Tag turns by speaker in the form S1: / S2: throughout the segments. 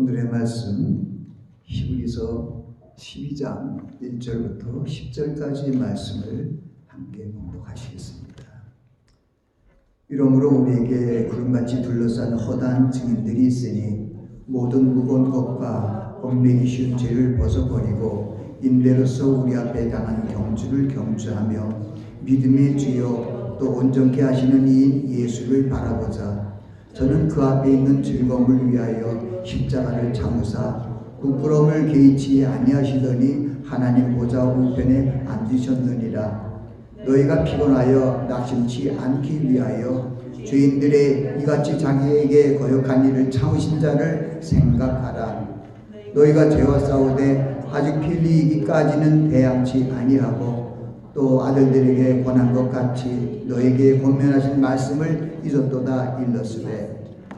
S1: 오늘의 말씀 히브리서 12장 1절부터 10절까지의 말씀을 함께 공독하시겠습니다. 이러므로 우리에게 구름같이 둘러싼 허다한 증인들이 있으니 모든 무거운 것과 얽매기 쉬운 죄를 벗어버리고 인대로서 우리 앞에 당한 경주를 경주하며 믿음의 주여 또 온전케 하시는 이인 예수를 바라보자. 저는 그 앞에 있는 즐거움을 위하여 십자가를 참으사 부끄러움을 개의치 아니하시더니 하나님 보좌 우편에 앉으셨느니라. 너희가 피곤하여 낙심치 않기 위하여 죄인들의 이같이 자기에게 거역한 일을 참으신 자를 생각하라. 너희가 죄와 싸우되 아직 필리이기까지는 대항치 아니하고 또 아들들에게 권한 것 같이 너에게 권면하신 말씀을 잊었도다 일렀으되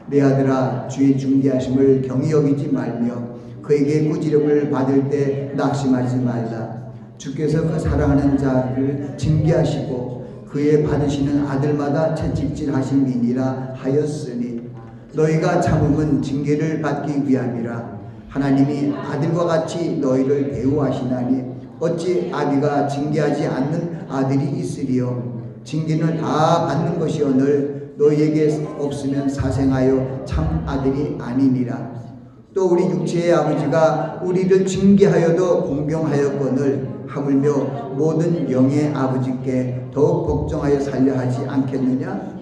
S1: 내 아들아 주의 중대하심을 경히 여기지 말며 그에게 꾸지름을 받을 때 낙심하지 말라. 주께서 그 사랑하는 자를 징계하시고 그의 받으시는 아들마다 채찍질 하심이니라 하였으니 너희가 참음은 징계를 받기 위함이라. 하나님이 아들과 같이 너희를 대우하시나니 어찌 아비가 징계하지 않는 아들이 있으리요. 징계는 다 받는 것이오늘 너희에게 없으면 사생하여 참 아들이 아니니라. 또 우리 육체의 아버지가 우리를 징계하여도 공경하였거늘 하물며 모든 영의 아버지께 더욱 걱정하여 살려 하지 않겠느냐.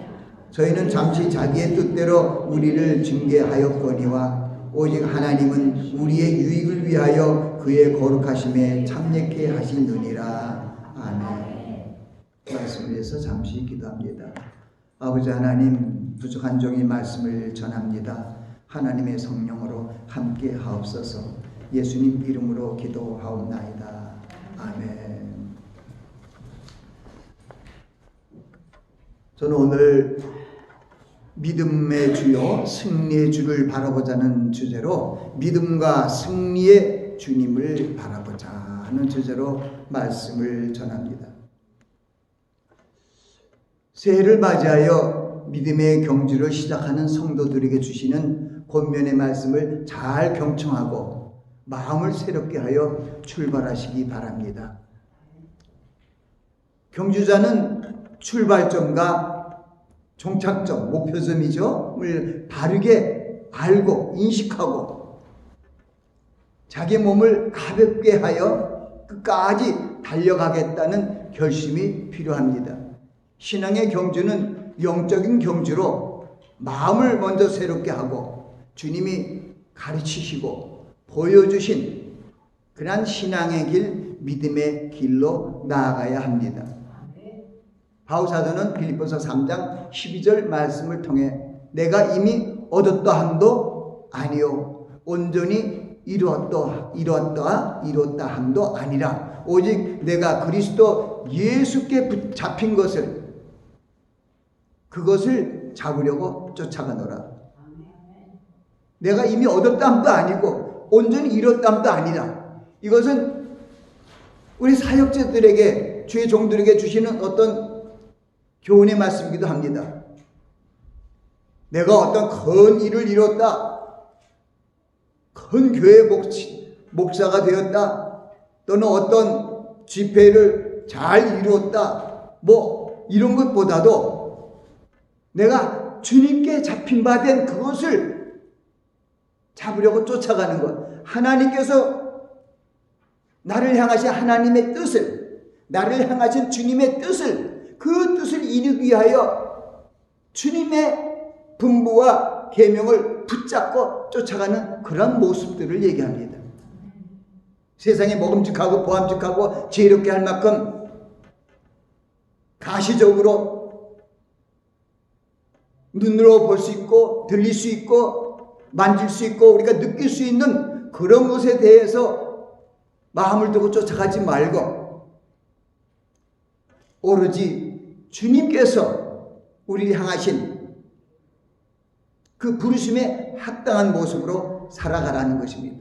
S1: 저희는 잠시 자기의 뜻대로 우리를 징계하였거니와 오직 하나님은 우리의 유익을 위하여 그의 거룩하심에 참여케 하시느니라. 아멘. 말씀을 위해서 잠시 기도합니다. 아버지 하나님, 부족한 종이 말씀을 전합니다. 하나님의 성령으로 함께 하옵소서. 예수님 이름으로 기도하옵나이다. 아멘. 저는 오늘 믿음의 주요 승리의 주를 바라보자는 주제로 믿음과 승리의 주님을 바라보자 하는 주제로 말씀을 전합니다. 새해를 맞이하여 믿음의 경주를 시작하는 성도들에게 주시는 권면의 말씀을 잘 경청하고 마음을 새롭게 하여 출발하시기 바랍니다. 경주자는 출발점과 종착점, 목표점을 바르게 알고 인식하고 자기 몸을 가볍게 하여 끝까지 달려가겠다는 결심이 필요합니다. 신앙의 경주는 영적인 경주로 마음을 먼저 새롭게 하고 주님이 가르치시고 보여주신 그러한 신앙의 길, 믿음의 길로 나아가야 합니다. 바울사도는 빌립보서 3장 12절 말씀을 통해 내가 이미 얻었다 함도 아니요 온전히 이루었다 함도 아니라 오직 내가 그리스도 예수께 붙잡힌 것을 그것을 잡으려고 쫓아가노라. 내가 이미 얻었다 함도 아니고 온전히 이뤘다 함도 아니라 이것은 우리 사역자들에게 주의 종들에게 주시는 어떤 교훈의 말씀이기도 합니다. 내가 어떤 큰 일을 이뤘다, 큰 교회 목사가 되었다, 또는 어떤 집회를 잘 이루었다, 이런 것보다도 내가 주님께 잡힌 바 된 그것을 잡으려고 쫓아가는 것. 하나님께서 나를 향하신 하나님의 뜻을, 나를 향하신 주님의 뜻을 그 뜻을 이루기 위하여 주님의 분부와 계명을 붙잡고 쫓아가는 그런 모습들을 얘기합니다. 세상에 먹음직하고 보암직하고 지혜롭게 할 만큼 가시적으로 눈으로 볼 수 있고 들릴 수 있고 만질 수 있고 우리가 느낄 수 있는 그런 것에 대해서 마음을 두고 쫓아가지 말고 오로지 주님께서 우리를 향하신 그 부르심에 합당한 모습으로 살아가라는 것입니다.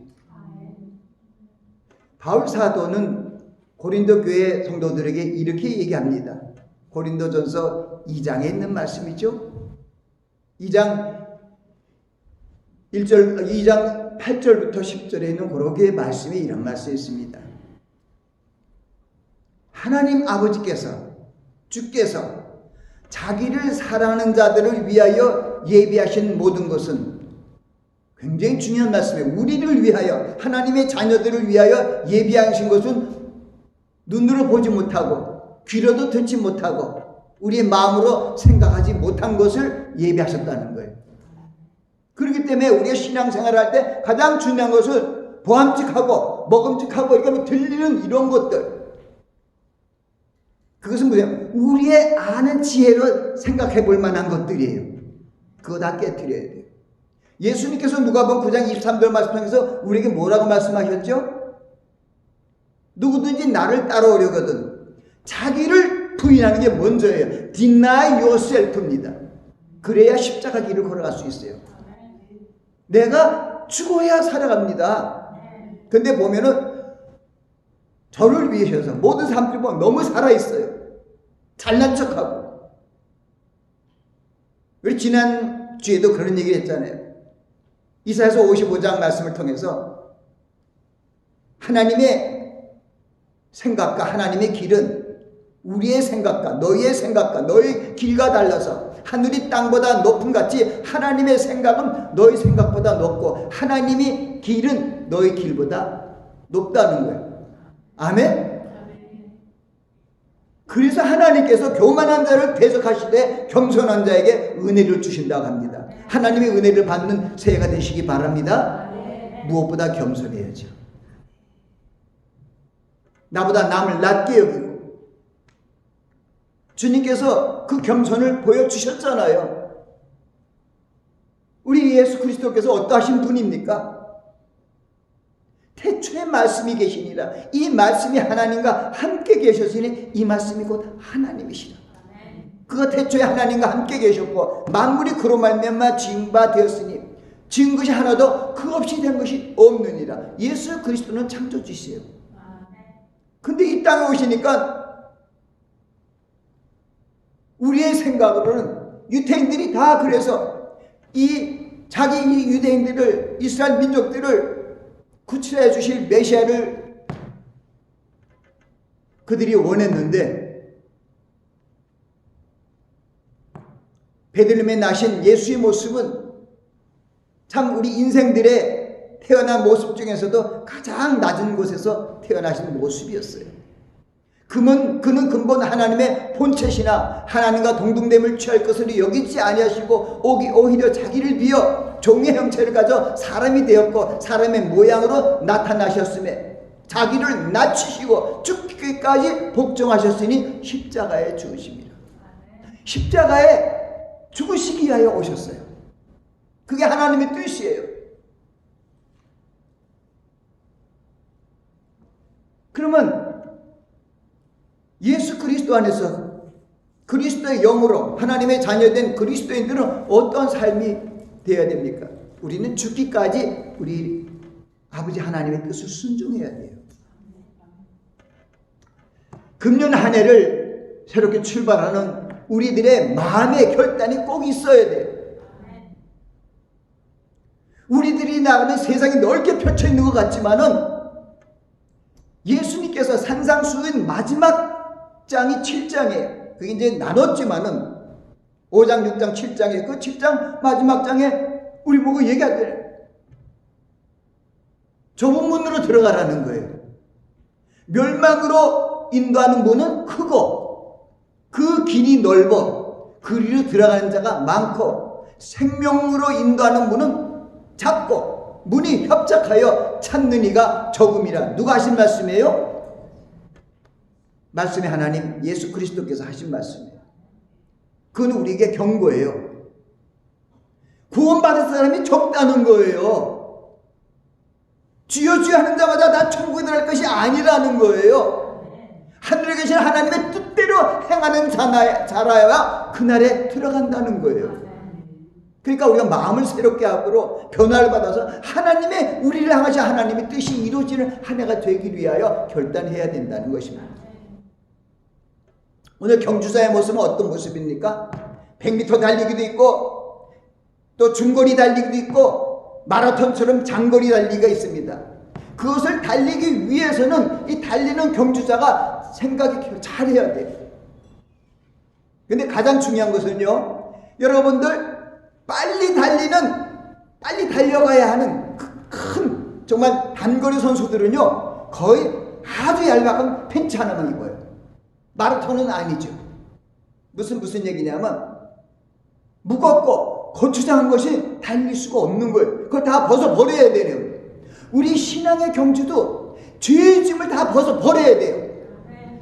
S1: 바울 사도는 고린도 교회 성도들에게 이렇게 얘기합니다. 고린도전서 2장에 있는 말씀이죠. 2장 2장 8절부터 10절에 있는 그러기의 말씀이 이런 말씀이 있습니다. 하나님 아버지께서, 주께서 자기를 사랑하는 자들을 위하여 예비하신 모든 것은, 굉장히 중요한 말씀이에요. 우리를 위하여, 하나님의 자녀들을 위하여 예비하신 것은 눈으로 보지 못하고 귀로도 듣지 못하고 우리의 마음으로 생각하지 못한 것을 예비하셨다는 거예요. 그렇기 때문에 우리가 신앙생활을 할 때 가장 중요한 것은 보암직하고 먹음직하고 이렇게 들리는 이런 것들, 그것은 뭐예요? 우리의 아는 지혜로 생각해 볼 만한 것들이에요. 그거 다 깨트려야 돼요. 예수님께서 누가복음 9장 23절 말씀하면서 우리에게 뭐라고 말씀하셨죠? 누구든지 나를 따라오려거든 자기를 부인하는 게 먼저예요. Deny yourself입니다. 그래야 십자가 길을 걸어갈 수 있어요. 내가 죽어야 살아갑니다. 근데 보면은 저를 위해서 모든 사람들이 보면 너무 살아있어요. 잘난 척하고. 우리 지난 주에도 그런 얘기를 했잖아요. 이사야서 55장 말씀을 통해서 하나님의 생각과 하나님의 길은 우리의 생각과 너희의 생각과 너희 길과 달라서 하늘이 땅보다 높음 같이 하나님의 생각은 너희 생각보다 높고 하나님의 길은 너희 길보다 높다는 거예요. 아멘? 그래서 하나님께서 교만한 자를 대적하시되 겸손한 자에게 은혜를 주신다고 합니다. 하나님의 은혜를 받는 새해가 되시기 바랍니다. 무엇보다 겸손해야죠. 나보다 남을 낮게 여기고 주님께서 그 겸손을 보여주셨잖아요. 우리 예수 그리스도께서 어떠하신 분입니까? 태초에 말씀이 계시니라. 이 말씀이 하나님과 함께 계셨으니 이 말씀이 곧 하나님이시라. 그가 태초에 하나님과 함께 계셨고 만물이 그로 말미암아 지은 바 되었으니 지은 것이 하나도 그 없이 된 것이 없느니라. 예수 그리스도는 창조주시에요. 근데 이 땅에 오시니까 우리의 생각으로는 유대인들이 다 그래서 자기 유대인들을, 이스라엘 민족들을 구출해 주실 메시아를 그들이 원했는데 베들레헴에 나신 예수의 모습은 참 우리 인생들의 태어난 모습 중에서도 가장 낮은 곳에서 태어나신 모습이었어요. 그는 근본 하나님의 본체시나 하나님과 동등됨을 취할 것을 여기지 아니하시고 오히려 자기를 비어 종의 형체를 가져 사람이 되었고 사람의 모양으로 나타나셨음에 자기를 낮추시고 죽기까지 복종하셨으니 십자가에 죽으십니다. 십자가에 죽으시기 위하여 오셨어요. 그게 하나님의 뜻이에요. 그러면 예수 그리스도 안에서 그리스도의 영으로 하나님의 자녀된 그리스도인들은 어떤 삶이 되어야 됩니까? 우리는 죽기까지 우리 아버지 하나님의 뜻을 순종해야 돼요. 금년 한 해를 새롭게 출발하는 우리들의 마음의 결단이 꼭 있어야 돼요. 우리들이 나가는 세상이 넓게 펼쳐 있는 것 같지만은 예수님께서 산상수훈 마지막 장이 7장이에요. 그게 이제 나눴지만은 5장, 6장, 7장에 그 7장 마지막 장에 우리 보고 얘기하더래요. 좁은 문으로 들어가라는 거예요. 멸망으로 인도하는 문은 크고 그 길이 넓어 그리로 들어가는 자가 많고 생명으로 인도하는 문은 작고 문이 협착하여 찾는 이가 적음이라. 누가 하신 말씀이에요? 말씀이 하나님 예수 그리스도께서 하신 말씀이에요. 그건 우리에게 경고예요. 구원받은 사람이 적다는 거예요. 주여 주여 하는 자마다 다 천국에 들어갈 것이 아니라는 거예요. 하늘에 계신 하나님의 뜻대로 행하는 자라야 그날에 들어간다는 거예요. 그러니까 우리가 마음을 새롭게 하고 변화를 받아서 하나님의 우리를 향하신 하나님의 뜻이 이루어지는 한 해가 되기 위하여 결단해야 된다는 것입니다. 오늘 경주사의 모습은 어떤 모습입니까? 100m 달리기도 있고 또 중거리 달리기도 있고 마라톤처럼 장거리 달리기가 있습니다. 그것을 달리기 위해서는 이 달리는 경주자가 생각이 잘해야 돼요. 근데 가장 중요한 것은요, 여러분들 빨리 달려가야 하는 큰 정말 단거리 선수들은요 거의 아주 얇은 팬츠 하나만 입어요. 마라톤은 아니죠. 무슨 얘기냐면 무겁고 거추장한 것이 달릴 수가 없는 거예요. 그걸 다 벗어버려야 되네요. 우리 신앙의 경주도 죄의 짐을 다 벗어버려야 돼요.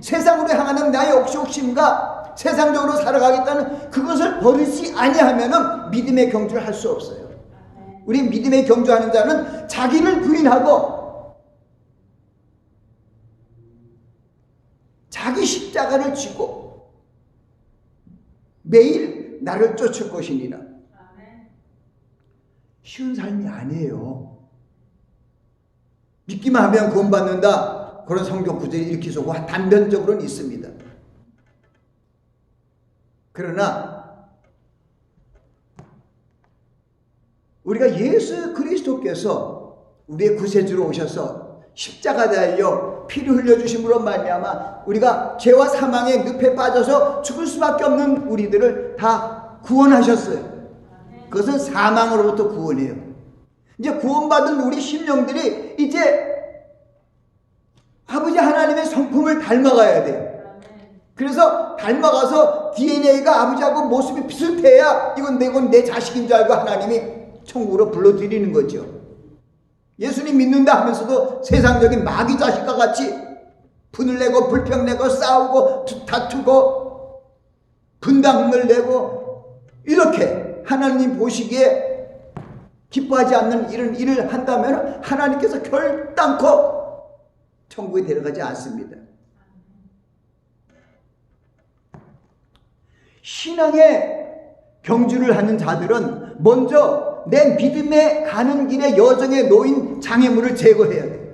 S1: 세상으로 향하는 나의 욕심과 세상적으로 살아가겠다는 그것을 버리지 아니하면은 믿음의 경주를 할 수 없어요. 우리 믿음의 경주하는 자는 자기를 부인하고 자기 십자가를 지고 매일 나를 쫓을 것이니라. 쉬운 삶이 아니에요. 믿기만 하면 구원받는다, 그런 성경 구절이 이렇게 쏘고 단편적으로는 있습니다. 그러나 우리가 예수 그리스도께서 우리의 구세주로 오셔서 십자가 달려 피를 흘려주심으로 말미암아 우리가 죄와 사망의 늪에 빠져서 죽을 수밖에 없는 우리들을 다 구원하셨어요. 그것은 사망으로부터 구원이에요. 이제 구원받은 우리 심령들이 이제 아버지 하나님의 성품을 닮아가야 돼요. 그래서 닮아가서 DNA가 아버지하고 모습이 비슷해야 이건 내 자식인 줄 알고 하나님이 천국으로 불러들이는 거죠. 예수님 믿는다 하면서도 세상적인 마귀 자식과 같이 분을 내고 불평 내고 싸우고 다투고 분당을 내고 이렇게 하나님 보시기에 기뻐하지 않는 이런 일을 한다면 하나님께서 결단코 천국에 데려가지 않습니다. 신앙의 경주를 하는 자들은 먼저 내 믿음에 가는 길에 여정에 놓인 장애물을 제거해야 돼요.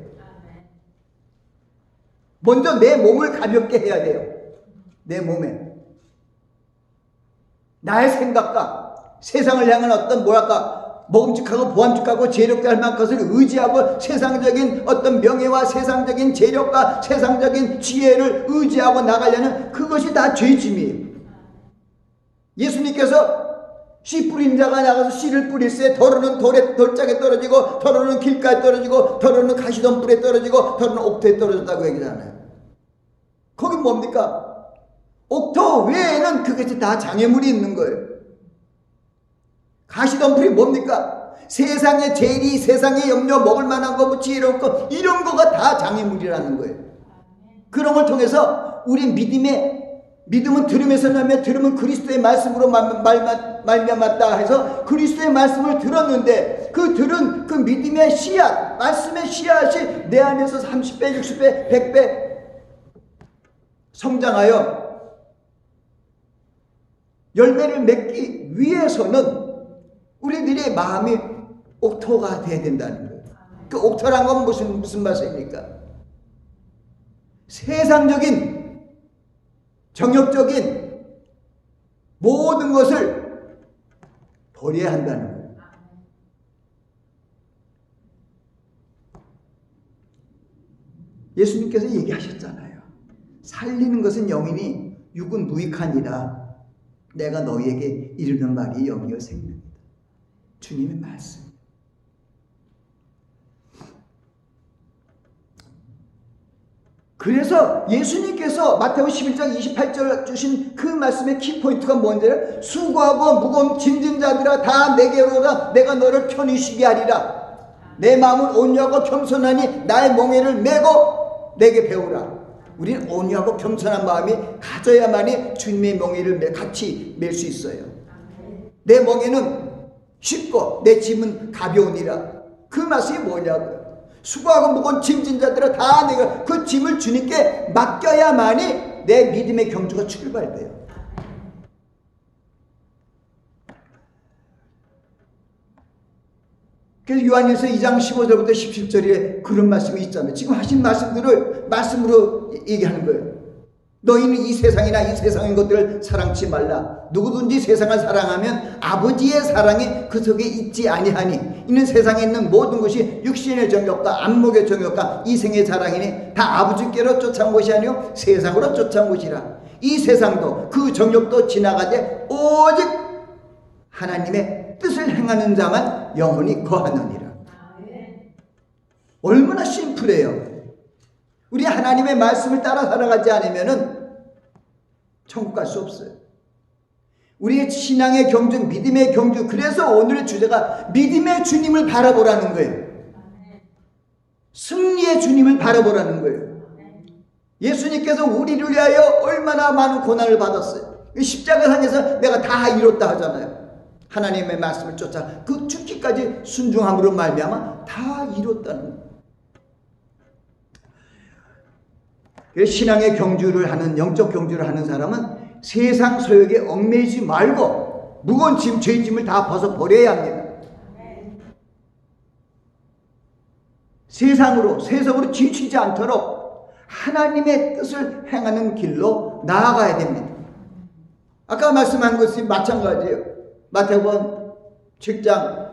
S1: 먼저 내 몸을 가볍게 해야 돼요. 내 몸에 나의 생각과 세상을 향한 어떤 먹음직하고 보암직하고 재력게 할 만한 것을 의지하고 세상적인 어떤 명예와 세상적인 재력과 세상적인 지혜를 의지하고 나가려는 그것이 다 죄짐이에요. 예수님께서 씨 뿌린 자가 나가서 씨를 뿌릴세 더러는 돌짝에 떨어지고 더러는 길가에 떨어지고 더러는 가시덤불에 떨어지고 더러는 옥토에 떨어졌다고 얘기하잖아요. 거기 뭡니까? 옥토 외에는 그것이 다 장애물이 있는 거예요. 가시덤불이 뭡니까? 세상의 재리, 세상의 염려, 먹을 만한 거, 지혜로운 거 이런 거가 다 장애물이라는 거예요. 그런 걸 통해서 우리 믿음은 들음에서 나며 들음은 그리스도의 말씀으로 말미암았다 해서 그리스도의 말씀을 들었는데 그 들은 그 믿음의 씨앗, 말씀의 씨앗이 내 안에서 30배, 60배, 100배 성장하여 열매를 맺기 위해서는 우리들의 마음이 옥토가 돼야 된다는 거예요. 그 옥토란 건 무슨 말씀입니까? 세상적인 정욕적인 모든 것을 버려야 한다는 거예요. 예수님께서 얘기하셨잖아요. 살리는 것은 영이니 육은 무익하니라. 내가 너희에게 이르는 말이 영이요 생명이다. 주님의 말씀. 그래서 예수님께서 마태복음 11장 28절 주신 그 말씀의 키포인트가 뭔지 수고하고 무거운 짐진 자들아 다 내게로 오라. 내가 너를 편히 쉬게 하리라. 내 마음은 온유하고 겸손하니 나의 멍에를 메고 내게 배우라. 우리는 온유하고 겸손한 마음이 가져야만이 주님의 멍에를 같이 맬 수 있어요. 내 멍에는 쉽고 내 짐은 가벼우니라. 그 말씀이 뭐냐고요. 수고하고 무거운 짐진 자들은 다 내가 그 짐을 주님께 맡겨야만이 내 믿음의 경주가 출발돼요. 그래서 요한일서 2장 15절부터 17절에 그런 말씀이 있잖아요. 지금 하신 말씀들을 말씀으로 얘기하는 거예요. 너희는 이 세상이나 이 세상의 것들을 사랑치 말라. 누구든지 세상을 사랑하면 아버지의 사랑이 그 속에 있지 아니하니 이는 세상에 있는 모든 것이 육신의 정욕과 안목의 정욕과 이생의 자랑이니 다 아버지께로 쫓아온 것이 아니요 세상으로 쫓아온 것이라. 이 세상도 그 정욕도 지나가되 오직 하나님의 뜻을 행하는 자만 영원히 거하느니라. 얼마나 심플해요. 우리 하나님의 말씀을 따라 살아가지 않으면 천국 갈 수 없어요. 우리의 신앙의 경주, 믿음의 경주. 그래서 오늘의 주제가 믿음의 주님을 바라보라는 거예요. 승리의 주님을 바라보라는 거예요. 예수님께서 우리를 위하여 얼마나 많은 고난을 받았어요. 십자가상에서 내가 다 이뤘다 하잖아요. 하나님의 말씀을 쫓아 그 죽기까지 순종함으로 말미암아 다 이뤘다는 거예요. 신앙의 경주를 하는, 영적 경주를 하는 사람은 세상 소욕에 얽매이지 말고 무거운 짐, 죄의 짐을 다 벗어버려야 합니다. 세상으로 지치지 않도록 하나님의 뜻을 행하는 길로 나아가야 됩니다. 아까 말씀한 것이 마찬가지예요. 마태복음 7장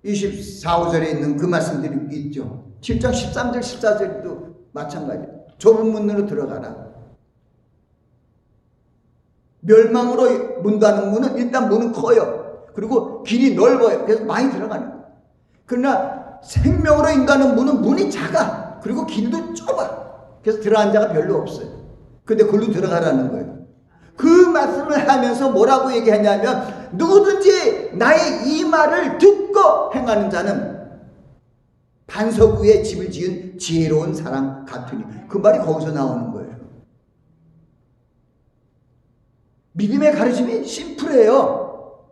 S1: 24, 5절에 있는 그 말씀들이 있죠. 7장 13절, 14절도 마찬가지예요. 좁은 문으로 들어가라. 멸망으로 문다는 문은 일단 문은 커요. 그리고 길이 넓어요. 그래서 많이 들어가는 거예요. 그러나 생명으로 인도하는 문은 문이 작아. 그리고 길도 좁아. 그래서 들어간 자가 별로 없어요. 근데 그걸로 들어가라는 거예요. 그 말씀을 하면서 뭐라고 얘기하냐면 누구든지 나의 이 말을 듣고 행하는 자는 반석 위에 집을 지은 지혜로운 사람 같으니. 그 말이 거기서 나오는 거예요. 믿음의 가르침이 심플해요.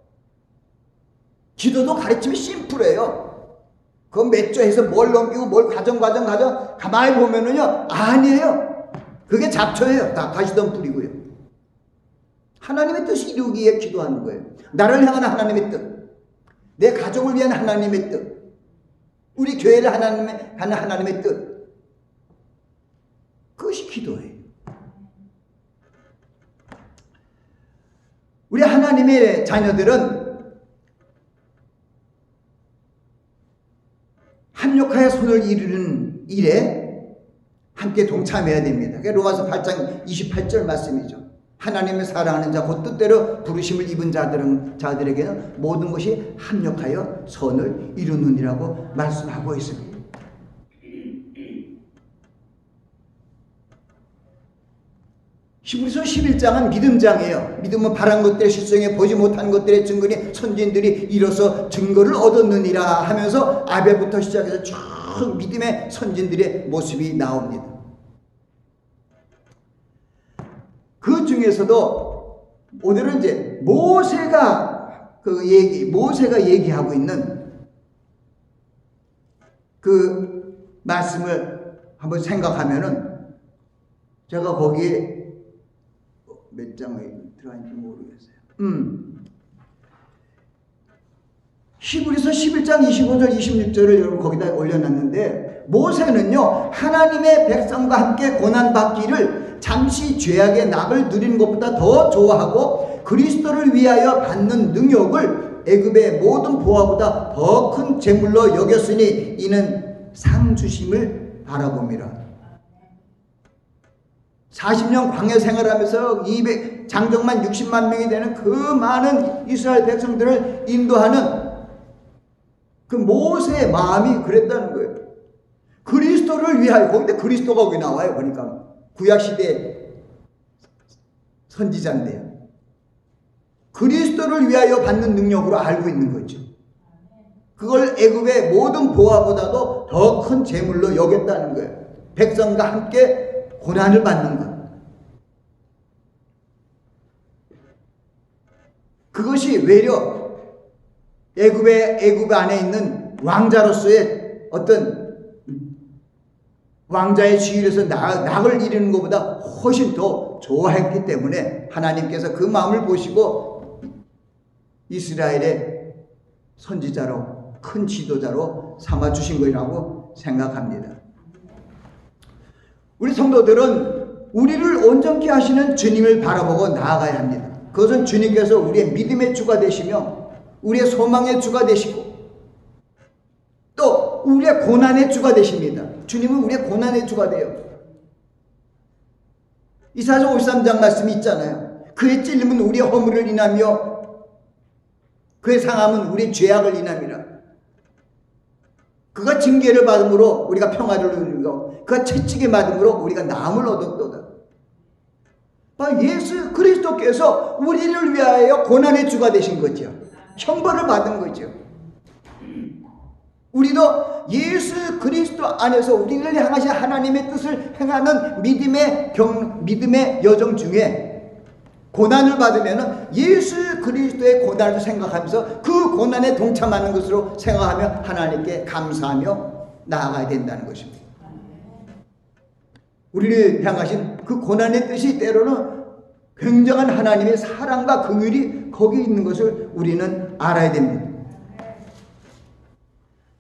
S1: 기도도 가르침이 심플해요. 그건 몇 조 해서 뭘 넘기고 뭘 가정 가만히 보면은요 아니에요. 그게 잡초예요. 다 가시던 뿌리고요. 하나님의 뜻이 이루기 위해 기도하는 거예요. 나를 향하는 하나님의 뜻, 내 가족을 위한 하나님의 뜻, 우리 교회를 하는 하나님의 뜻, 그것이 기도예요. 우리 하나님의 자녀들은 합력하여 손을 이루는 일에 함께 동참해야 됩니다. 그게 로마서 8장 28절 말씀이죠. 하나님을 사랑하는 자, 곧 뜻대로 부르심을 입은 자들에게는 모든 것이 합력하여 선을 이루느니라고 말씀하고 있습니다. 히브리서 11장은 믿음장이에요. 믿음은 바란 것들의 실성에 보지 못한 것들의 증거니 선진들이 이로써 증거를 얻었느니라 하면서 아벨부터 시작해서 쭉 믿음의 선진들의 모습이 나옵니다. 그 중에서도 오늘은 이제 모세가 얘기하고 있는 그 말씀을 한번 생각하면은 제가 거기에 몇 장에 들어있는지 모르겠어요. 히브리서 11장 25절 26절을 여러분 거기다 올려놨는데 모세는요 하나님의 백성과 함께 고난받기를 잠시 죄악의 낙을 누리는 것보다 더 좋아하고 그리스도를 위하여 받는 능력을 애굽의 모든 보화보다 더 큰 재물로 여겼으니 이는 상 주심을 바라봅니다. 40년 광야 생활하면서 장정만 60만 명이 되는 그 많은 이스라엘 백성들을 인도하는 그 모세의 마음이 그랬다는 거예요. 그리스도를 위하여, 거기다 그리스도가 왜 나와요? 보니까 구약시대 선지자인데요. 그리스도를 위하여 받는 능력으로 알고 있는 거죠. 그걸 애굽의 모든 보화보다도 더 큰 재물로 여겼다는 거예요. 백성과 함께 고난을 받는 것. 그것이 외려 애굽 안에 있는 왕자로서의 어떤 왕자의 지위에서 낙을 이루는 것보다 훨씬 더 좋아했기 때문에 하나님께서 그 마음을 보시고 이스라엘의 선지자로 큰 지도자로 삼아주신 것이라고 생각합니다. 우리 성도들은 우리를 온전케 하시는 주님을 바라보고 나아가야 합니다. 그것은 주님께서 우리의 믿음의 주가 되시며 우리의 소망의 주가 되시고 또 우리의 고난의 주가 되십니다. 주님은 우리의 고난의 주가 돼요. 이사야 53장 말씀이 있잖아요. 그의 찔림은 우리의 허물을 인하며 그의 상함은 우리의 죄악을 인함이라. 그가 징계를 받음으로 우리가 평화를 누리고 그가 채찍에 맞음으로 우리가 나음을 얻었도다. 예수 그리스도께서 우리를 위하여 고난의 주가 되신 거죠. 형벌을 받은 거죠. 우리도 예수 그리스도 안에서 우리를 향하신 하나님의 뜻을 행하는 믿음의 여정 중에 고난을 받으면 예수 그리스도의 고난을 생각하면서 그 고난에 동참하는 것으로 생각하며 하나님께 감사하며 나아가야 된다는 것입니다. 우리를 향하신 그 고난의 뜻이 때로는 굉장한 하나님의 사랑과 긍휼이 거기 있는 것을 우리는 알아야 됩니다.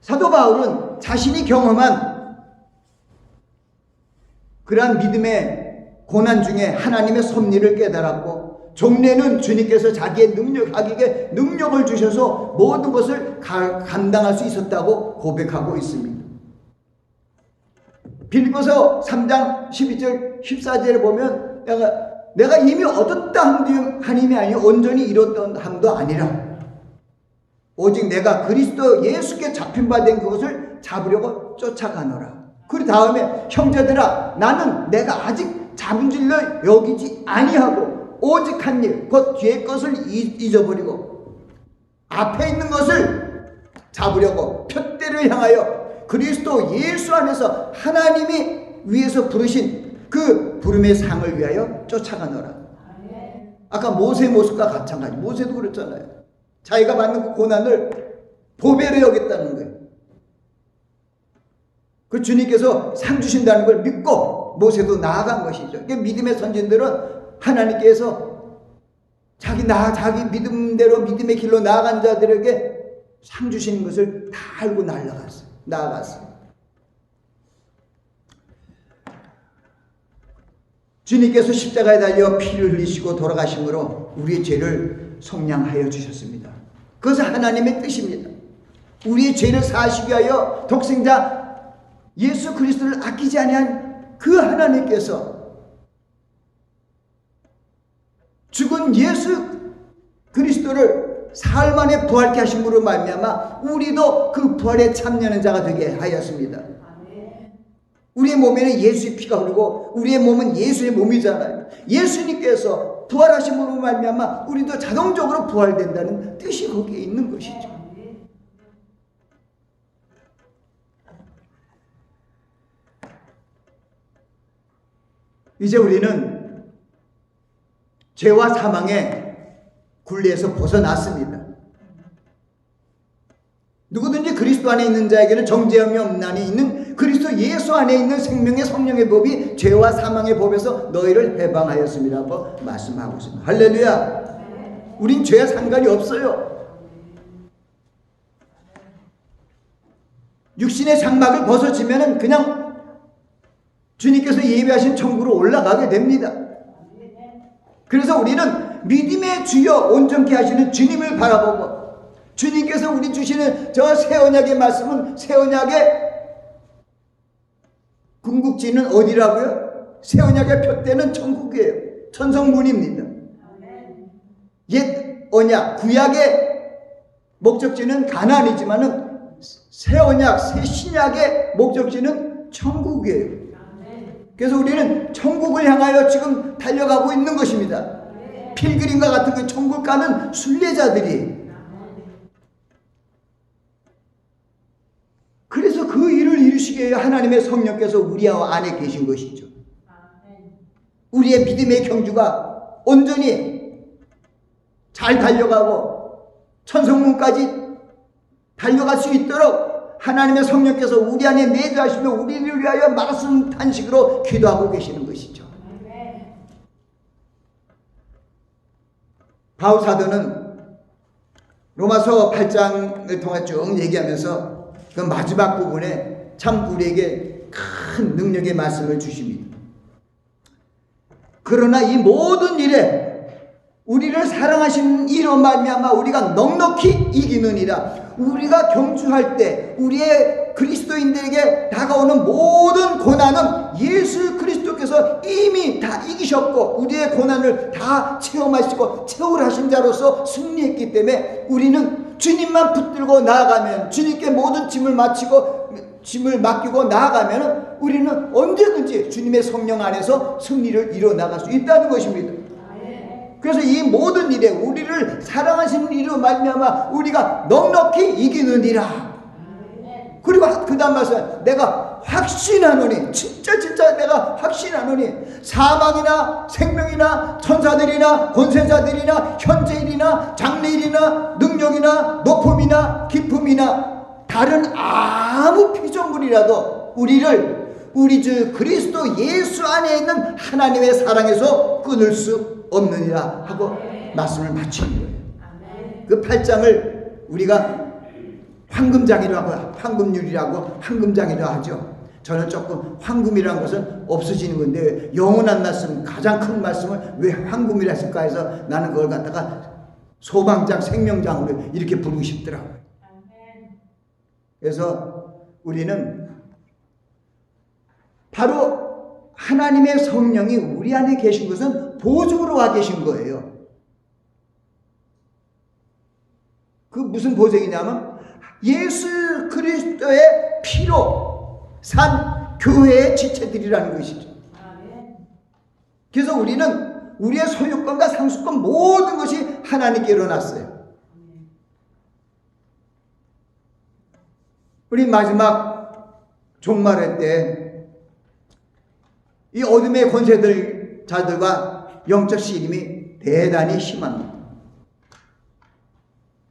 S1: 사도 바울은 자신이 경험한 그러한 믿음의 고난 중에 하나님의 섭리를 깨달았고 종래는 주님께서 자기의 하기에 능력을 주셔서 모든 것을 감당할 수 있었다고 고백하고 있습니다. 빌립보서 3장 12절 14절에 보면 내가 이미 얻었다 함이 아니요 온전히 이뤘다 함도 아니라 오직 내가 그리스도 예수께 잡힌 바 된 그것을 잡으려고 쫓아가노라. 그 다음에 형제들아 나는 내가 아직 잡은 줄로 여기지 아니하고 오직 한 일 곧 뒤의 것을 잊어버리고 앞에 있는 것을 잡으려고 표대를 향하여 그리스도 예수 안에서 하나님이 위에서 부르신 그 부름의 상을 위하여 쫓아가노라. 아까 모세의 모습과 마찬가지. 모세도 그랬잖아요. 자기가 받는 그 고난을 보배로 여겼다는 거예요. 그 주님께서 상 주신다는 걸 믿고 모세도 나아간 것이죠. 그러니까 믿음의 선진들은 하나님께서 자기 믿음대로 믿음의 길로 나아간 자들에게 상 주시는 것을 다 알고 나아갔어요. 주님께서 십자가에 달려 피를 흘리시고 돌아가심으로 우리의 죄를 속량하여 주셨습니다. 그것은 하나님의 뜻입니다. 우리의 죄를 사하시기 위하여 독생자 예수 그리스도를 아끼지 아니한 그 하나님께서 죽은 예수 그리스도를 사흘 만에 부활케 하심으로 말미암아 우리도 그 부활에 참여하는 자가 되게 하였습니다. 우리의 몸에는 예수의 피가 흐르고 우리의 몸은 예수의 몸이잖아요. 예수님께서 부활하심으로 말미암아 우리도 자동적으로 부활된다는 뜻이 거기에 있는 것이죠. 이제 우리는 죄와 사망의 굴레에서 벗어났습니다. 누구든지 그리스도 안에 있는 자에게는 정죄함이 없나니 있는 그리스도 예수 안에 있는 생명의 성령의 법이 죄와 사망의 법에서 너희를 해방하였음이라고 말씀하고 있습니다. 할렐루야. 우린 죄와 상관이 없어요. 육신의 장막을 벗어지면 그냥 주님께서 예비하신 천국으로 올라가게 됩니다. 그래서 우리는 믿음의 주여 온전케 하시는 주님을 바라보고 주님께서 우리 주시는 저 새 언약의 말씀은 새 언약의 궁극지는 어디라고요? 새 언약의 표대는 천국이에요. 천성문입니다. 옛 언약 구약의 목적지는 가나안이지만은 새 언약 새 신약의 목적지는 천국이에요. 그래서 우리는 천국을 향하여 지금 달려가고 있는 것입니다. 필그림과 같은 그 천국 가는 순례자들이. 그래서 그 일을 이루시기 위해 하나님의 성령께서 우리 안에 계신 것이죠. 우리의 믿음의 경주가 온전히 잘 달려가고 천성문까지 달려갈 수 있도록 하나님의 성령께서 우리 안에 내주하시며 우리를 위하여 말씀 탄식으로 기도하고 계시는 것이죠. 바울 사도는 로마서 8장을 통해 쭉 얘기하면서 그 마지막 부분에 참 우리에게 큰 능력의 말씀을 주십니다. 그러나 이 모든 일에 우리를 사랑하신 이로 말미암아 우리가 넉넉히 이기느니라. 우리가 경주할 때 우리의 그리스도인들에게 다가오는 모든 고난은 예수 그리스도께서 이미 다 이기셨고 우리의 고난을 다 체험하시고 체험하신 자로서 승리했기 때문에 우리는 주님만 붙들고 나아가면, 주님께 모든 짐을 맡기고 나아가면 우리는 언제든지 주님의 성령 안에서 승리를 이뤄 나갈 수 있다는 것입니다. 그래서 이 모든 일에 우리를 사랑하시는 이로 말미암아 우리가 넉넉히 이기느니라. 그리고 그 다음 말씀, 내가 확신하노니, 진짜 내가 확신하노니 사망이나 생명이나 천사들이나 권세자들이나 현재일이나 장래일이나 능력이나 높음이나 깊음이나 다른 아무 피조물이라도 우리 주 그리스도 예수 안에 있는 하나님의 사랑에서 끊을 수 없느니라 하고 말씀을 마치는 거예요. 그 8장을 우리가 황금장이라고 하죠. 저는 조금 황금이라는 것은 없어지는 건데 영원한 말씀, 가장 큰 말씀을 왜 황금이라 했을까 해서 나는 그걸 갖다가 소망장, 생명장으로 이렇게 부르고 싶더라고요. 그래서 우리는 바로 하나님의 성령이 우리 안에 계신 것은 보증으로 와 계신 거예요. 그 무슨 보증이냐면 예수 그리스도의 피로 산 교회의 지체들이라는 것이죠. 그래서 우리는 우리의 소유권과 상속권 모든 것이 하나님께로 났어요. 우리 마지막 종말의 때 이 어둠의 권세자들과 영적 시림이 대단히 심합니다.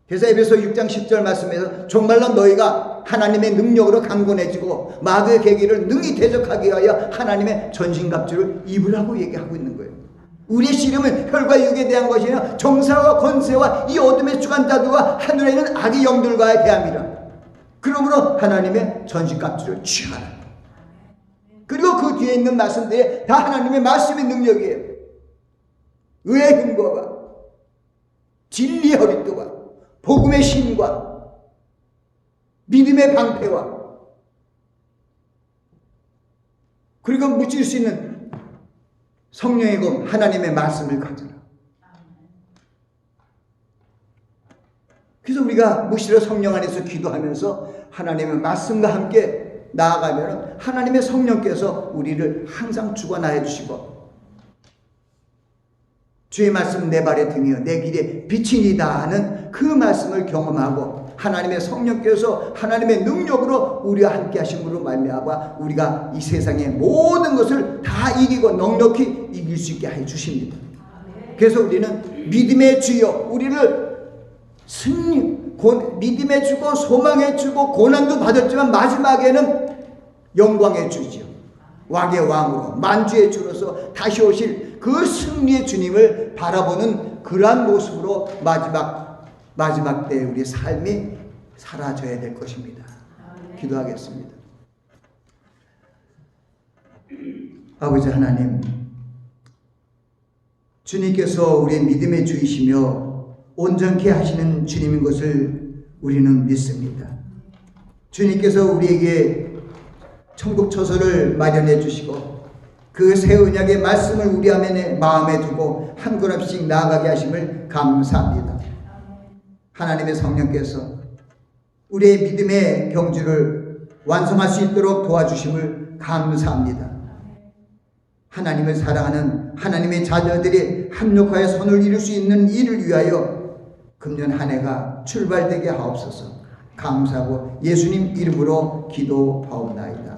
S1: 그래서 에베소 6장 10절 말씀에서 정말로 너희가 하나님의 능력으로 강건해지고 마귀의 계기를 능히 대적하기 위하여 하나님의 전신갑주를 입으라고 얘기하고 있는 거예요. 우리의 씨름은 혈과 육에 대한 것이 아니라 정사와 권세와 이 어둠의 주관자들과 하늘에 있는 악의 영들과의 대함이라. 그러므로 하나님의 전신갑주를 취하라. 그리고 그 뒤에 있는 말씀들이 다 하나님의 말씀의 능력이에요. 의의 힘과 진리의 허리띠와 복음의 신과 믿음의 방패와 그리고 묻힐 수 있는 성령의 검 하나님의 말씀을 가져라. 그래서 우리가 무시로 성령 안에서 기도하면서 하나님의 말씀과 함께 나아가면 하나님의 성령께서 우리를 항상 주관하여 주시고 주의 말씀 내 발에 등이여 내 길에 빛이니이다 하는 그 말씀을 경험하고 하나님의 성령께서 하나님의 능력으로 우리와 함께 하심으로 말미암아 우리가 이 세상의 모든 것을 다 이기고 넉넉히 이길 수 있게 해 주십니다. 그래서 우리는 믿음의 주여 우리를 믿음의 주고 소망의 주고 고난도 받았지만 마지막에는 영광의 주지요. 왕의 왕으로 만주의 주로서 다시 오실 그 승리의 주님을 바라보는 그러한 모습으로 마지막 때에 우리의 삶이 사라져야 될 것입니다. 기도하겠습니다. 아버지 하나님, 주님께서 우리의 믿음의 주이시며 온전케 하시는 주님인 것을 우리는 믿습니다. 주님께서 우리에게 천국 처소를 마련해 주시고 그 새 언약의 말씀을 우리 마음에 두고 한 걸음씩 나아가게 하심을 감사합니다. 하나님의 성령께서 우리의 믿음의 경주를 완성할 수 있도록 도와주심을 감사합니다. 하나님을 사랑하는 하나님의 자녀들이 합력하여 선을 이룰 수 있는 일을 위하여 금년 한 해가 출발되게 하옵소서. 감사하고 예수님 이름으로 기도하옵나이다.